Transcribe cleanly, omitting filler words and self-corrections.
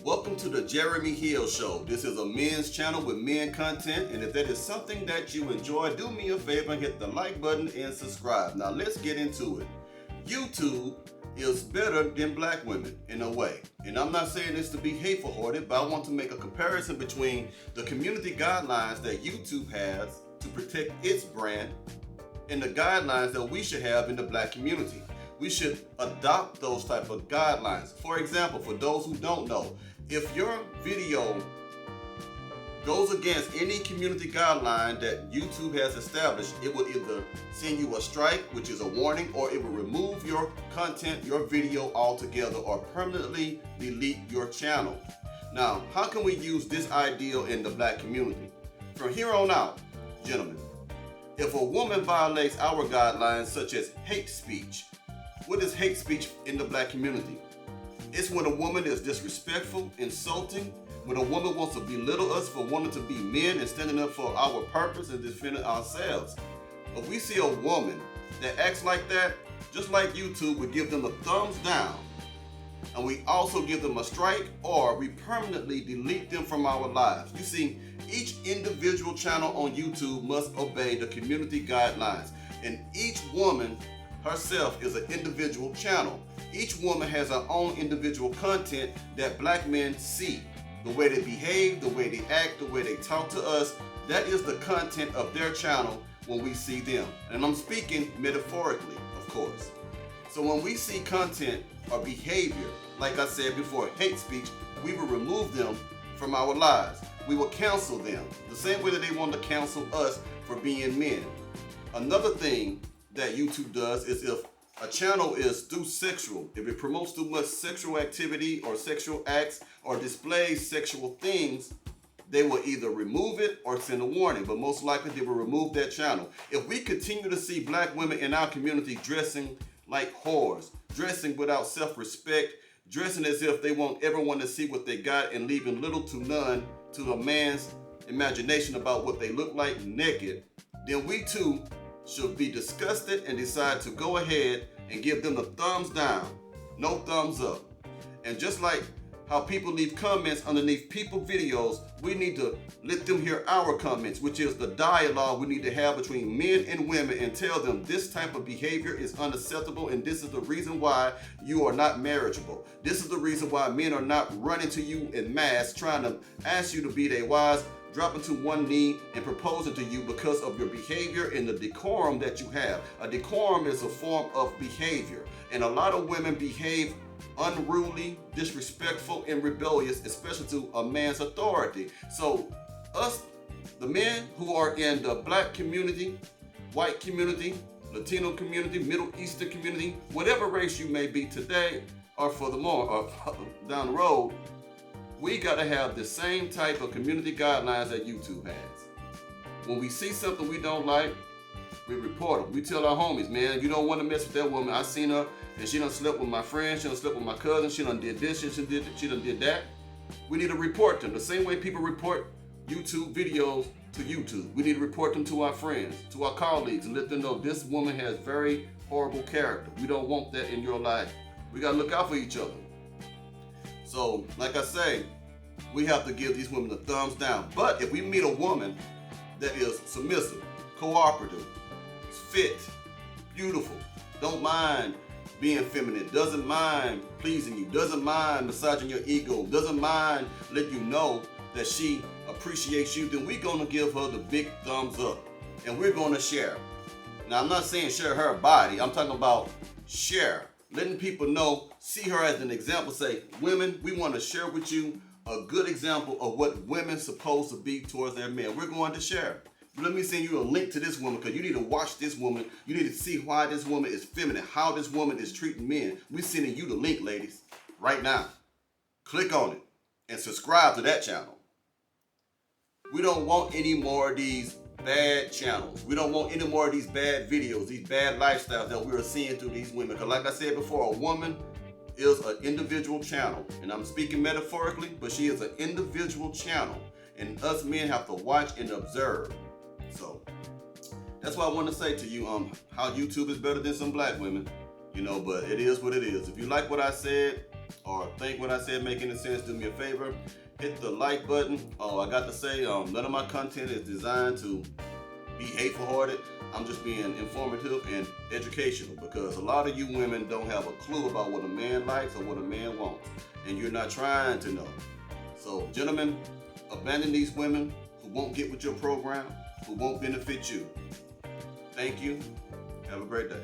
Welcome to the Jeremy Hill Show. This is a men's channel with men content, and if that is something that you enjoy, do me a favor and hit the like button and subscribe. Now let's get into it. YouTube is better than black women in a way. And I'm not saying this to be hateful-hearted, but I want to make a comparison between the community guidelines that YouTube has to protect its brand and the guidelines that we should have in the black community. We should adopt those type of guidelines. For example, for those who don't know, if your video goes against any community guideline that YouTube has established, it will either send you a strike, which is a warning, or it will remove your content, your video altogether, or permanently delete your channel. Now, how can we use this ideal in the black community? From here on out, gentlemen, if a woman violates our guidelines such as hate speech, what is hate speech in the black community? It's when a woman is disrespectful, insulting, when a woman wants to belittle us for wanting to be men and standing up for our purpose and defending ourselves. If we see a woman that acts like that, just like YouTube would give them a thumbs down, and we also give them a strike, or we permanently delete them from our lives. You see, each individual channel on YouTube must obey the community guidelines, and each woman herself is an individual channel. Each woman has her own individual content that black men see. The way they behave, the way they act, the way they talk to us, that is the content of their channel when we see them. And I'm speaking metaphorically, of course. So when we see content or behavior, like I said before, hate speech, we will remove them from our lives. We will cancel them, the same way that they want to cancel us for being men. Another thing that YouTube does is if a channel is too sexual, if it promotes too much sexual activity or sexual acts or displays sexual things, they will either remove it or send a warning, but most likely they will remove that channel. If we continue to see black women in our community dressing like whores, dressing without self-respect, dressing as if they want everyone to see what they got and leaving little to none to a man's imagination about what they look like naked, then we too should be disgusted and decide to go ahead and give them the thumbs down, no thumbs up. And just like how people leave comments underneath people's videos, we need to let them hear our comments, which is the dialogue we need to have between men and women, and tell them this type of behavior is unacceptable, and this is the reason why you are not marriageable. This is the reason why men are not running to you in mass trying to ask you to be their wives, dropping to one knee and proposing to you because of your behavior and the decorum that you have. A decorum is a form of behavior, and a lot of women behave unruly, disrespectful, and rebellious, especially to a man's authority. So us, the men who are in the black community, white community, Latino community, Middle Eastern community, whatever race you may be today or furthermore or down the road, we got to have the same type of community guidelines that YouTube has. When we see something we don't like, we report them. We tell our homies, man, you don't want to mess with that woman. I seen her and she done slept with my friend, she done slept with my cousin, she done did this, she done did that. We need to report them the same way people report YouTube videos to YouTube. We need to report them to our friends, to our colleagues, and let them know this woman has very horrible character. We don't want that in your life. We got to look out for each other. So, like I say, we have to give these women a thumbs down. But if we meet a woman that is submissive, cooperative, fit, beautiful, don't mind being feminine, doesn't mind pleasing you, doesn't mind massaging your ego, doesn't mind letting you know that she appreciates you, then we're going to give her the big thumbs up. And we're going to share. Now, I'm not saying share her body. I'm talking about share. Letting people know, see her as an example, say, women, we want to share with you a good example of what women supposed to be towards their men. We're going to share. Let me send you a link to this woman because you need to watch this woman. You need to see why this woman is feminine, how this woman is treating men. We're sending you the link, ladies, right now. Click on it and subscribe to that channel. We don't want any more of these bad channels. We don't want any more of these bad videos, these bad lifestyles that we are seeing through these women. Because like I said before, a woman is an individual channel. And I'm speaking metaphorically, but she is an individual channel. And us men have to watch and observe. So that's why I want to say to you how YouTube is better than some black women. But it is what it is. If you like what I said, or think what I said make any sense, do me a favor, hit the like button. Oh, I got to say, none of my content is designed to be hateful hearted. I'm just being informative and educational, because a lot of you women don't have a clue about what a man likes or what a man wants, and you're not trying to know. So gentlemen, abandon these women who won't get with your program, who won't benefit you. Thank you. Have a great day.